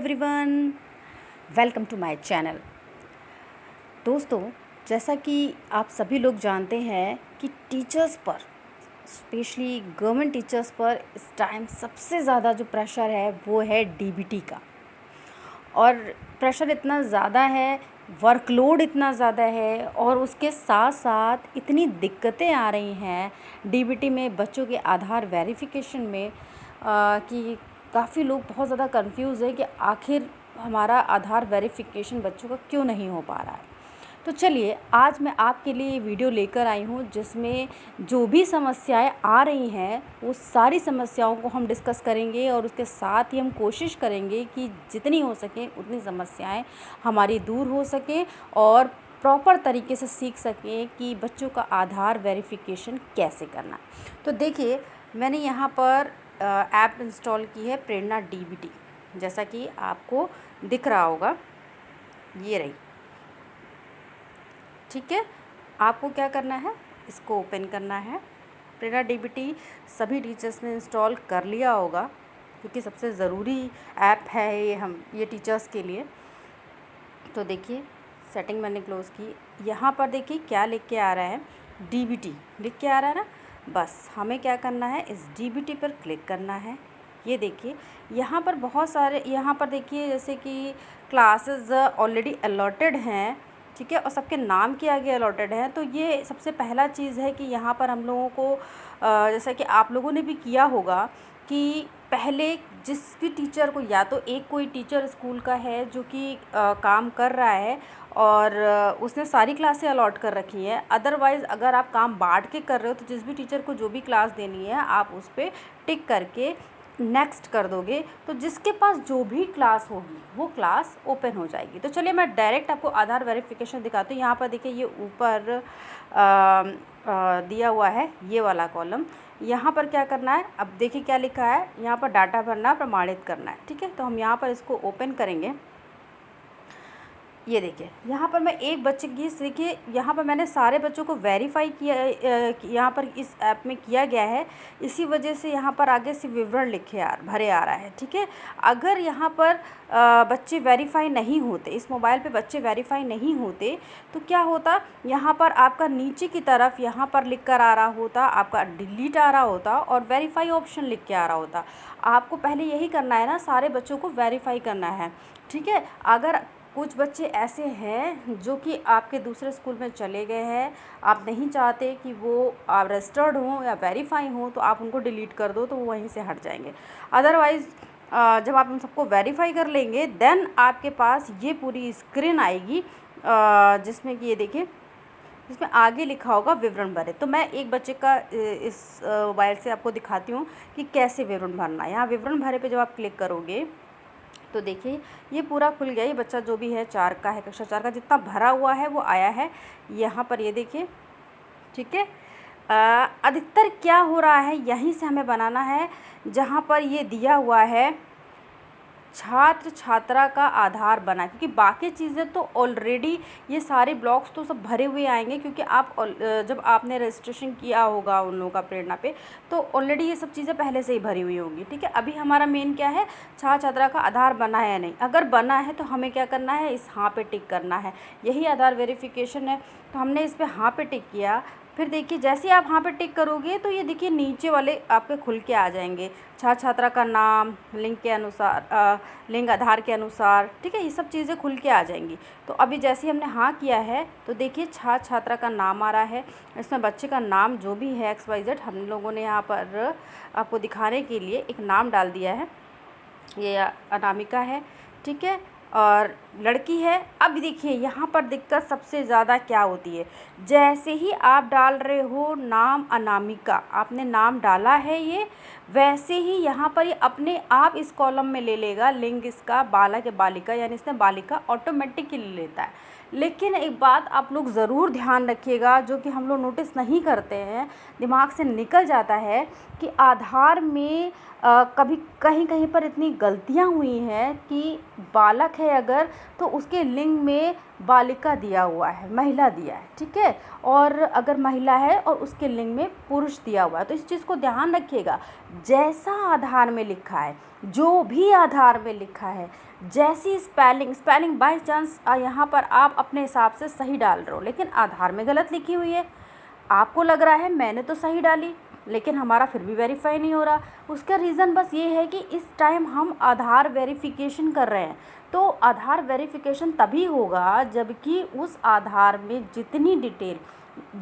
Everyone, welcome to my channel. दोस्तों, जैसा कि आप सभी लोग जानते हैं कि टीचर्स पर, स्पेशली गवर्नमेंट टीचर्स पर इस टाइम सबसे ज़्यादा जो प्रेशर है वो है डीबीटी का। और प्रेशर इतना ज़्यादा है, वर्कलोड इतना ज़्यादा है और उसके साथ साथ इतनी दिक्कतें आ रही हैं डीबीटी में, बच्चों के आधार वेरिफिकेशन में कि काफ़ी लोग बहुत ज़्यादा कंफ्यूज है कि आखिर हमारा आधार वेरिफिकेशन बच्चों का क्यों नहीं हो पा रहा है। तो चलिए, आज मैं आपके लिए ये वीडियो लेकर आई हूँ जिसमें जो भी समस्याएं आ रही हैं वो सारी समस्याओं को हम डिस्कस करेंगे और उसके साथ ही हम कोशिश करेंगे कि जितनी हो सके उतनी समस्याएं हमारी दूर हो सकें और प्रॉपर तरीके से सीख सकें कि बच्चों का आधार वेरिफिकेशन कैसे करना। तो देखिए, मैंने यहाँ पर ऐप इंस्टॉल की है प्रेरणा डीबीटी, जैसा कि आपको दिख रहा होगा, ये रही। ठीक है, आपको क्या करना है, इसको ओपन करना है। प्रेरणा डीबीटी सभी टीचर्स ने इंस्टॉल कर लिया होगा क्योंकि सबसे ज़रूरी ऐप है ये टीचर्स के लिए। तो देखिए, सेटिंग मैंने क्लोज़ की। यहाँ पर देखिए क्या लिख के आ रहा है, डीबीटी लिख के आ रहा है ना। बस हमें क्या करना है, इस डीबीटी पर क्लिक करना है। ये देखिए, यहाँ पर बहुत सारे, यहाँ पर देखिए जैसे कि क्लासेस ऑलरेडी अलॉटेड हैं, ठीक है, और सबके नाम के आगे अलॉटेड हैं। तो ये सबसे पहला चीज़ है कि यहाँ पर हम लोगों को जैसा कि आप लोगों ने भी किया होगा कि पहले जिस भी टीचर को, या तो एक कोई टीचर स्कूल का है जो कि काम कर रहा है और उसने सारी क्लासें अलॉट कर रखी हैं। अदरवाइज़ अगर आप काम बांट के कर रहे हो तो जिस भी टीचर को जो भी क्लास देनी है आप उस पर टिक करके नेक्स्ट कर दोगे, तो जिसके पास जो भी क्लास होगी वो क्लास ओपन हो जाएगी। तो चलिए मैं डायरेक्ट आपको आधार वेरिफिकेशन दिखाती हूँ। यहाँ पर देखिए, ये ऊपर दिया हुआ है ये वाला कॉलम। यहाँ पर क्या करना है, अब देखिए क्या लिखा है, यहाँ पर डाटा भरना, प्रमाणित करना है। ठीक है, तो हम यहाँ पर इसको ओपन करेंगे। ये देखिए, यहाँ पर मैं एक बच्चे की, देखिए यहाँ पर मैंने सारे बच्चों को वेरीफाई किया, यहाँ पर इस ऐप में किया गया है। इसी वजह से यहाँ पर आगे से विवरण भरे आ रहा है। ठीक है, अगर यहाँ पर बच्चे वेरीफाई नहीं होते, इस मोबाइल पे बच्चे वेरीफाई नहीं होते तो क्या होता, यहाँ पर आपका नीचे की तरफ यहाँ पर लिख कर आ रहा होता, आपका डिलीट आ रहा होता और वेरीफाई ऑप्शन लिख के आ रहा होता। आपको पहले यही करना है ना, सारे बच्चों को वेरीफाई करना है। ठीक है, अगर कुछ बच्चे ऐसे हैं जो कि आपके दूसरे स्कूल में चले गए हैं, आप नहीं चाहते कि वो रजिस्टर्ड हों या वेरीफाई हों, तो आप उनको डिलीट कर दो तो वो वहीं से हट जाएंगे। अदरवाइज़ जब आप उन सबको वेरीफाई कर लेंगे देन आपके पास ये पूरी स्क्रीन आएगी जिसमें कि ये देखिए, जिसमें आगे लिखा होगा विवरण भरे। तो मैं एक बच्चे का इस मोबाइल से आपको दिखाती हूँ कि कैसे विवरण भरना है। यहाँ विवरण भरे पे जब आप क्लिक करोगे तो देखिए ये पूरा खुल गया। ये बच्चा जो भी है 4 का है, कक्षा 4 का, जितना भरा हुआ है वो आया है यहाँ पर, ये देखिए। ठीक है, अधिकतर क्या हो रहा है, यहीं से हमें बनाना है जहाँ पर ये दिया हुआ है छात्र छात्रा का आधार बना, क्योंकि बाकी चीज़ें तो ऑलरेडी, ये सारे ब्लॉक्स तो सब भरे हुए आएंगे क्योंकि आप जब आपने रजिस्ट्रेशन किया होगा उन लोगों का प्रेरणा पे, तो ऑलरेडी ये सब चीज़ें पहले से ही भरी हुई होंगी। ठीक है, अभी हमारा मेन क्या है, छात्र छात्रा का आधार बना है या नहीं। अगर बना है तो हमें क्या करना है, इस हाँ पे टिक करना है, यही आधार वेरिफिकेशन है। तो हमने इस पर हाँ पे टिक किया। फिर देखिए, जैसे ही आप यहाँ पे टिक करोगे तो ये देखिए नीचे वाले आपके खुल के आ जाएंगे, छात्र छात्रा का नाम, लिंग के अनुसार, लिंग आधार के अनुसार। ठीक है, ये सब चीज़ें खुल के आ जाएंगी। तो अभी जैसे ही हमने हाँ किया है तो देखिए छात्र छात्रा का नाम आ रहा है। इसमें बच्चे का नाम जो भी है XYZ, हम लोगों ने यहाँ पर आपको दिखाने के लिए एक नाम डाल दिया है, ये अनामिका है। ठीक है, और लड़की है। अब देखिए यहाँ पर दिक्कत सबसे ज़्यादा क्या होती है, जैसे ही आप डाल रहे हो नाम अनामिका, आपने नाम डाला है ये, वैसे ही यहाँ पर ये अपने आप इस कॉलम में ले लेगा लिंग इसका बालक या बालिका, यानी इसने बालिका ऑटोमेटिकली लेता है। लेकिन एक बात आप लोग ज़रूर ध्यान रखिएगा, जो कि हम लोग नोटिस नहीं करते हैं, दिमाग से निकल जाता है, कि आधार में कभी कहीं कहीं पर इतनी गलतियां हुई हैं कि बालक है अगर, तो उसके लिंग में बालिका दिया हुआ है, महिला दिया है, ठीक है। और अगर महिला है और उसके लिंग में पुरुष दिया हुआ है, तो इस चीज़ को ध्यान रखिएगा। जैसा आधार में लिखा है, जो भी आधार में लिखा है, जैसी स्पेलिंग बाय चांस यहाँ पर आप अपने हिसाब से सही डाल रहे हो, लेकिन आधार में गलत लिखी हुई है, आपको लग रहा है मैंने तो सही डाली, लेकिन हमारा फिर भी वेरीफाई नहीं हो रहा। उसका रीज़न बस ये है कि इस टाइम हम आधार वेरिफिकेशन कर रहे हैं। तो आधार वेरिफिकेशन तभी होगा जबकि उस आधार में जितनी डिटेल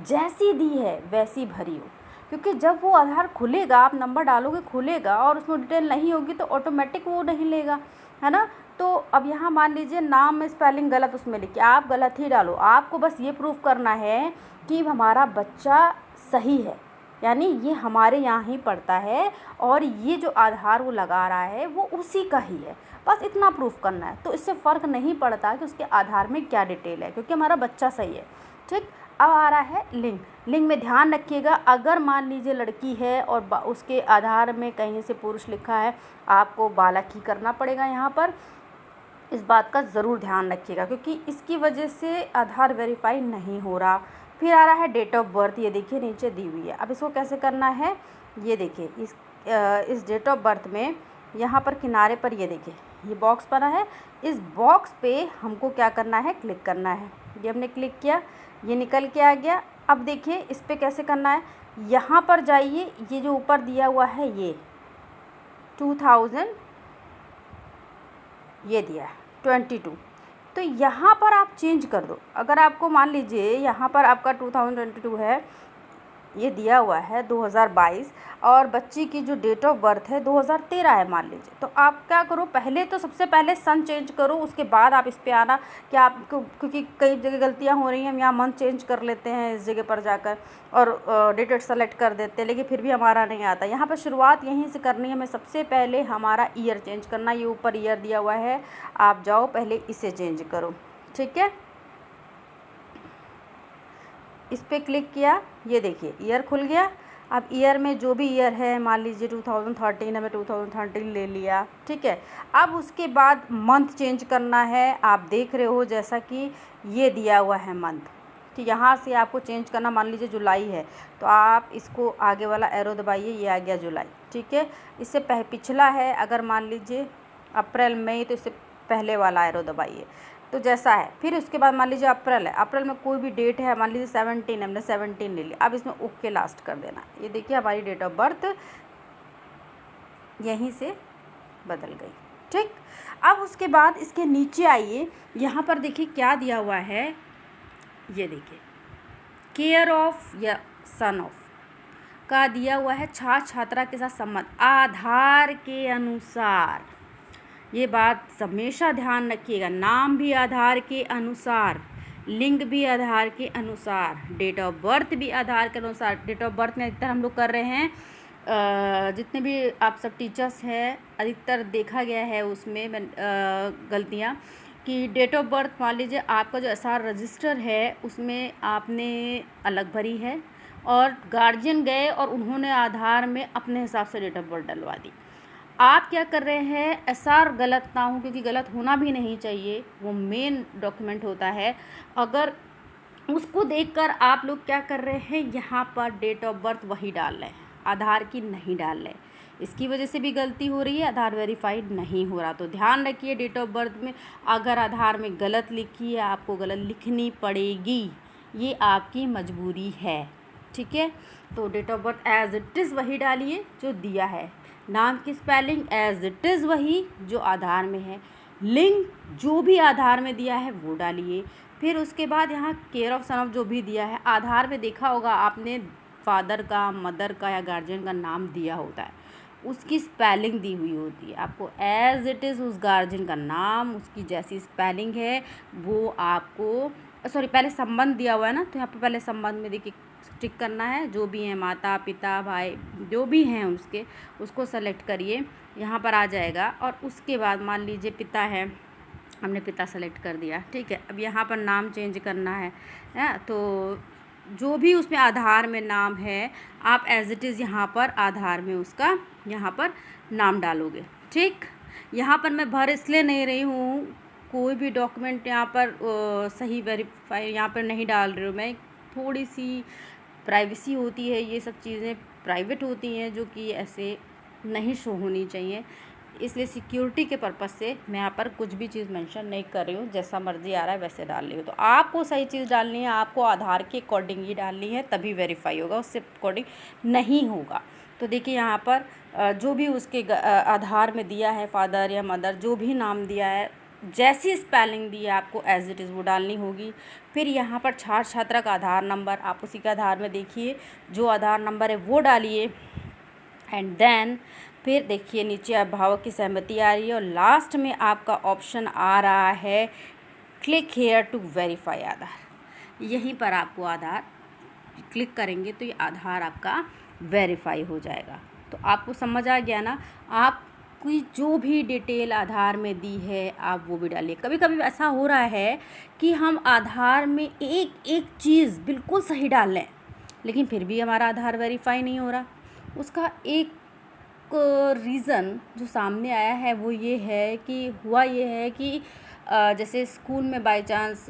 जैसी दी है वैसी भरी हो, क्योंकि जब वो आधार खुलेगा, आप नंबर डालोगे खुलेगा और उसमें डिटेल नहीं होगी तो ऑटोमेटिक वो नहीं लेगा, है ना। तो अब यहाँ मान लीजिए नाम में स्पेलिंग गलत उसमें लिखी, आप गलत ही डालो, आपको बस ये प्रूफ करना है कि हमारा बच्चा सही है, यानी ये हमारे यहाँ ही पढ़ता है और ये जो आधार वो लगा रहा है वो उसी का ही है, बस इतना प्रूफ करना है। तो इससे फ़र्क नहीं पड़ता कि उसके आधार में क्या डिटेल है, क्योंकि हमारा बच्चा सही है, ठीक। अब आ रहा है लिंग में ध्यान रखिएगा, अगर मान लीजिए लड़की है और उसके आधार में कहीं से पुरुष लिखा है, आपको बालक ही करना पड़ेगा यहाँ पर। इस बात का ज़रूर ध्यान रखिएगा, क्योंकि इसकी वजह से आधार वेरीफाई नहीं हो रहा। फिर आ रहा है डेट ऑफ बर्थ, ये देखिए नीचे दी हुई है। अब इसको कैसे करना है, ये देखिए इस डेट ऑफ बर्थ में यहाँ पर किनारे पर ये देखिए ये बॉक्स बना है, इस बॉक्स पे हमको क्या करना है, क्लिक करना है। ये हमने क्लिक किया, ये निकल के आ गया। अब देखिए इस पर कैसे करना है, यहाँ पर जाइए, ये जो ऊपर दिया हुआ है ये 2000 ये दिया है 22, तो यहाँ पर आप चेंज कर दो। अगर आपको मान लीजिए यहाँ पर आपका 2022 है, ये दिया हुआ है 2022 और बच्ची की जो डेट ऑफ बर्थ है 2013 है मान लीजिए, तो आप क्या करो, पहले तो सबसे पहले सन चेंज करो, उसके बाद आप इस पे आना कि आपको, क्योंकि कई जगह गलतियाँ हो रही हैं, हम यहाँ मंथ चेंज कर लेते हैं इस जगह पर जाकर और डेट सेलेक्ट कर देते हैं, लेकिन फिर भी हमारा नहीं आता। यहाँ पर शुरुआत यहीं से करनी है, हमें सबसे पहले हमारा ईयर चेंज करना, ये ऊपर ईयर दिया हुआ है, आप जाओ पहले इसे चेंज करो, ठीक है। इस पर क्लिक किया, ये देखिए ईयर खुल गया। अब ईयर में जो भी ईयर है, मान लीजिए 2013 हमें 2013 ले लिया, ठीक है। अब उसके बाद मंथ चेंज करना है, आप देख रहे हो जैसा कि ये दिया हुआ है मंथ, कि यहाँ से आपको चेंज करना, मान लीजिए जुलाई है तो आप इसको आगे वाला एरो दबाइए, ये आ गया जुलाई, ठीक है। इससे पिछला है अगर मान लीजिए अप्रैल मई, तो इससे पहले वाला एरो दबाइए, तो जैसा है। फिर उसके बाद मान लीजिए अप्रैल है, अप्रैल में कोई भी डेट है, मान लीजिए 17 हमने 17 ले लिया, अब इसमें ओके लास्ट कर देना। ये देखिए हमारी डेट ऑफ बर्थ यहीं से बदल गई, ठीक। अब उसके बाद इसके नीचे आइए, यहाँ पर देखिए क्या दिया हुआ है, ये देखिए केयर ऑफ या सन ऑफ का दिया हुआ है, छात्र छात्रा के साथ संबंध आधार के अनुसार। ये बात हमेशा ध्यान रखिएगा, नाम भी आधार के अनुसार, लिंग भी आधार के अनुसार, डेट ऑफ बर्थ भी आधार के अनुसार। डेट ऑफ बर्थ में अधिकतर हम लोग कर रहे हैं, जितने भी आप सब टीचर्स हैं अधिकतर देखा गया है उसमें गलतियाँ, कि डेट ऑफ बर्थ मान लीजिए आपका जो एसआर रजिस्टर है उसमें आपने अलग भरी है और गार्जियन गए और उन्होंने आधार में अपने हिसाब से डेट ऑफ बर्थ डलवा दी। आप क्या कर रहे हैं, एसआर गलत ना हो, क्योंकि गलत होना भी नहीं चाहिए, वो मेन डॉक्यूमेंट होता है। अगर उसको देखकर आप लोग क्या कर रहे हैं, यहाँ पर डेट ऑफ बर्थ वही डाल रहे हैं, आधार की नहीं डाल रहे, इसकी वजह से भी गलती हो रही है, आधार वेरीफाइड नहीं हो रहा। तो ध्यान रखिए, डेट ऑफ बर्थ में अगर आधार में गलत लिखी है आपको गलत लिखनी पड़ेगी, ये आपकी मजबूरी है, ठीक है। तो date of birth as it is वही डालिए जो दिया है, नाम की स्पेलिंग एज इट इज़ वही जो आधार में है, लिंग जो भी आधार में दिया है वो डालिए। फिर उसके बाद यहाँ केयर ऑफ सन ऑफ जो भी दिया है, आधार में देखा होगा आपने फादर का, मदर का या गार्जियन का नाम दिया होता है, उसकी स्पेलिंग दी हुई होती है, आपको एज इट इज़ उस गार्जियन का नाम, उसकी जैसी स्पेलिंग है वो आपको, सॉरी पहले संबंध दिया हुआ है ना, तो यहाँ पे पहले संबंध में देखिए टिक करना है, जो भी हैं माता पिता भाई जो भी हैं उसको सेलेक्ट करिए, यहाँ पर आ जाएगा। और उसके बाद मान लीजिए पिता है, हमने पिता सेलेक्ट कर दिया, ठीक है। अब यहाँ पर नाम चेंज करना है, तो जो भी उसमें आधार में नाम है आप एज इट इज़ यहाँ पर आधार में उसका यहाँ पर नाम डालोगे, ठीक। यहाँ पर मैं भर इसलिए नहीं रही हूँ कोई भी डॉक्यूमेंट यहाँ पर सही वेरीफाई यहाँ पर नहीं डाल रही हूँ मैं। थोड़ी सी प्राइवेसी होती है, ये सब चीज़ें प्राइवेट होती हैं जो कि ऐसे नहीं शो होनी चाहिए, इसलिए सिक्योरिटी के पर्पज़ से मैं यहाँ पर कुछ भी चीज़ मेंशन नहीं कर रही हूँ। जैसा मर्जी आ रहा है वैसे डाल रही हूँ। तो आपको सही चीज़ डालनी है, आपको आधार के अकॉर्डिंग ही डालनी है, तभी वेरीफाई होगा, उससे अकॉर्डिंग नहीं होगा। तो देखिए यहाँ पर जो भी उसके आधार में दिया है, फादर या मदर जो भी नाम दिया है, जैसी स्पेलिंग दी है आपको एज इट इज़ वो डालनी होगी। फिर यहाँ पर छात्र छात्रा का आधार नंबर आप उसी के आधार में देखिए, जो आधार नंबर है वो डालिए। एंड देन फिर देखिए नीचे अभिभावक की सहमति आ रही है, और लास्ट में आपका ऑप्शन आ रहा है क्लिक हेयर टू वेरीफाई आधार। यहीं पर आपको आधार क्लिक करेंगे तो ये आधार आपका वेरीफाई हो जाएगा। तो आपको समझ आ गया ना, आप कोई जो भी डिटेल आधार में दी है आप वो भी डालिए। कभी कभी ऐसा हो रहा है कि हम आधार में एक एक चीज़ बिल्कुल सही डाल लें, लेकिन फिर भी हमारा आधार वेरीफाई नहीं हो रहा। उसका एक रीज़न जो सामने आया है वो ये है कि हुआ ये है कि जैसे स्कूल में बाय चांस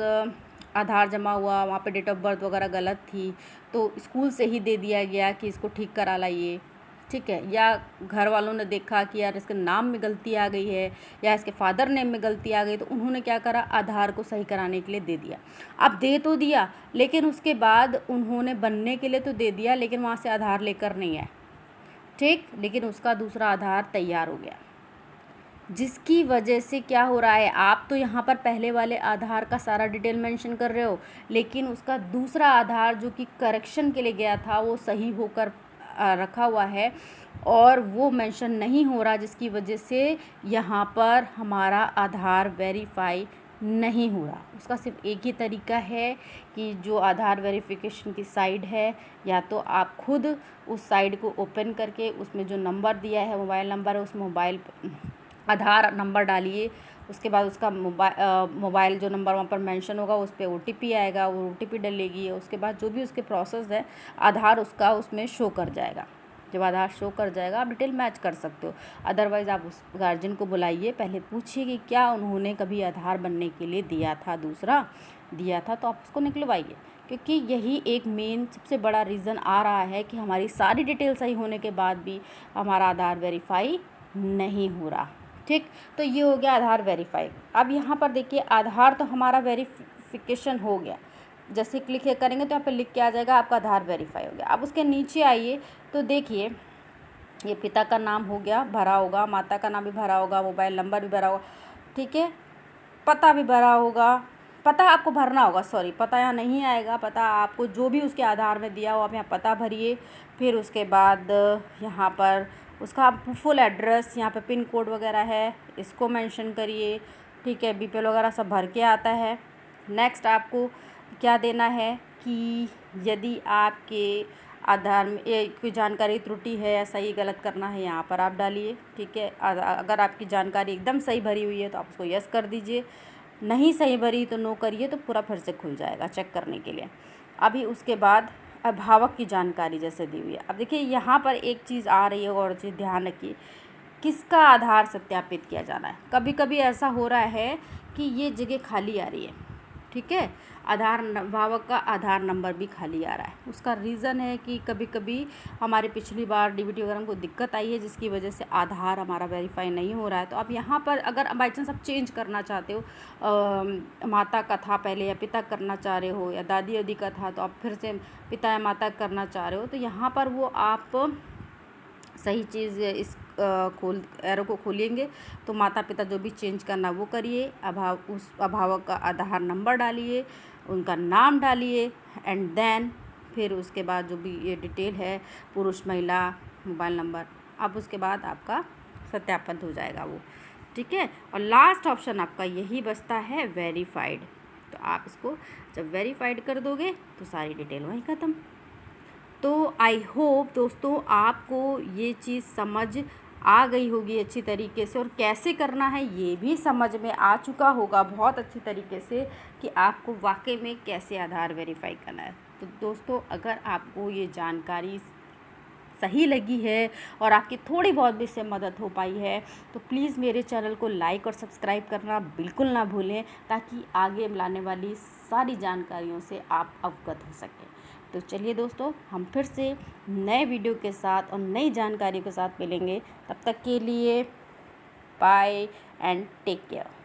आधार जमा हुआ, वहाँ पे डेट ऑफ बर्थ वगैरह गलत थी, तो स्कूल से ही दे दिया गया कि इसको ठीक करा लाइए, ठीक है। या घर वालों ने देखा कि यार इसके नाम में गलती आ गई है या इसके फादर नेम में गलती आ गई, तो उन्होंने क्या करा, आधार को सही कराने के लिए दे दिया। अब दे तो दिया, लेकिन उसके बाद उन्होंने बनने के लिए तो दे दिया, लेकिन वहाँ से आधार लेकर नहीं आए, ठीक। लेकिन उसका दूसरा आधार तैयार हो गया, जिसकी वजह से क्या हो रहा है, आप तो यहाँ पर पहले वाले आधार का सारा डिटेल मेंशन कर रहे हो, लेकिन उसका दूसरा आधार जो कि करेक्शन के लिए गया था वो सही होकर रखा हुआ है और वो मेंशन नहीं हो रहा, जिसकी वजह से यहाँ पर हमारा आधार वेरीफाई नहीं हो रहा। उसका सिर्फ एक ही तरीका है कि जो आधार वेरिफिकेशन की साइट है, या तो आप खुद उस साइट को ओपन करके उसमें जो नंबर दिया है, मोबाइल नंबर है, उस मोबाइल आधार नंबर डालिए। उसके बाद उसका मोबाइल जो नंबर वहाँ पर मेंशन होगा उस पर OTP आएगा, वो OTP डलेगी। उसके बाद जो भी उसके प्रोसेस है, आधार उसका उसमें शो कर जाएगा। जब आधार शो कर जाएगा आप डिटेल मैच कर सकते हो। अदरवाइज़ आप उस गार्जियन को बुलाइए, पहले पूछिए कि क्या उन्होंने कभी आधार बनने के लिए दिया था, दूसरा दिया था, तो आप उसको निकलवाइए। क्योंकि यही एक मेन सबसे बड़ा रीज़न आ रहा है कि हमारी सारी डिटेल सही होने के बाद भी हमारा आधार वेरीफाई नहीं हो रहा, ठीक। तो ये हो गया आधार वेरीफाई। अब यहाँ पर देखिए आधार तो हमारा वेरिफिकेशन हो गया, जैसे क्लिक करेंगे तो यहाँ पर लिख के आ जाएगा आपका आधार वेरीफाई हो गया। अब उसके नीचे आइए तो देखिए ये पिता का नाम हो गया, भरा होगा, माता का नाम भी भरा होगा, मोबाइल नंबर भी भरा होगा, ठीक है, पता भी भरा होगा। पता आपको भरना होगा, सॉरी पता यहाँ नहीं आएगा, पता आपको जो भी उसके आधार में दिया हो आप यहाँ पता भरिए। फिर उसके बाद यहाँ पर उसका फुल एड्रेस, यहाँ पे पिन कोड वगैरह है इसको मेंशन करिए, ठीक है। BPL वगैरह सब भर के आता है। नेक्स्ट आपको क्या देना है कि यदि आपके आधार में कोई जानकारी त्रुटि है या सही गलत करना है, यहाँ पर आप डालिए, ठीक है। अगर आपकी जानकारी एकदम सही भरी हुई है तो आप उसको यस कर दीजिए, नहीं सही भरी तो नो करिए, तो पूरा फिर से खुल जाएगा चेक करने के लिए। अभी उसके बाद अभिभावक की जानकारी जैसे दी हुई है। अब देखिए यहाँ पर एक चीज़ आ रही है और चीज़ ध्यान रखिए, किसका आधार सत्यापित किया जाना है। कभी कभी ऐसा हो रहा है कि ये जगह खाली आ रही है, ठीक है, अभिभावक का आधार नंबर भी खाली आ रहा है। उसका रीज़न है कि कभी कभी हमारे पिछली बार DBT वगैरह को दिक्कत आई है, जिसकी वजह से आधार हमारा वेरीफाई नहीं हो रहा है। तो आप यहाँ पर अगर बाई चांस आप चेंज करना चाहते हो, माता का था पहले या पिता करना चाह रहे हो, या दादी वादी का था तो आप फिर से पिता या माता करना चाह रहे हो, तो यहाँ पर वो आप सही चीज़ इस एरो को खोलेंगे तो माता पिता जो भी चेंज करना वो करिए, उस अभिभावक का आधार नंबर डालिए, उनका नाम डालिए, एंड देन फिर उसके बाद जो भी ये डिटेल है, पुरुष महिला मोबाइल नंबर, अब उसके बाद आपका सत्यापन हो जाएगा वो, ठीक है। और लास्ट ऑप्शन आपका यही बचता है वेरीफाइड। तो आप इसको जब वेरीफाइड कर दोगे तो सारी डिटेल वहीं ख़त्म। तो आई होप दोस्तों आपको ये चीज़ समझ आ गई होगी अच्छी तरीके से, और कैसे करना है ये भी समझ में आ चुका होगा बहुत अच्छी तरीके से कि आपको वाकई में कैसे आधार वेरीफाई करना है। तो दोस्तों अगर आपको ये जानकारी सही लगी है और आपकी थोड़ी बहुत भी इससे मदद हो पाई है तो प्लीज़ मेरे चैनल को लाइक और सब्सक्राइब करना बिल्कुल ना भूलें, ताकि आगे लाने वाली सारी जानकारियों से आप अवगत हो सकें। तो चलिए दोस्तों, हम फिर से नए वीडियो के साथ और नई जानकारी के साथ मिलेंगे। तब तक के लिए बाय एंड टेक केयर।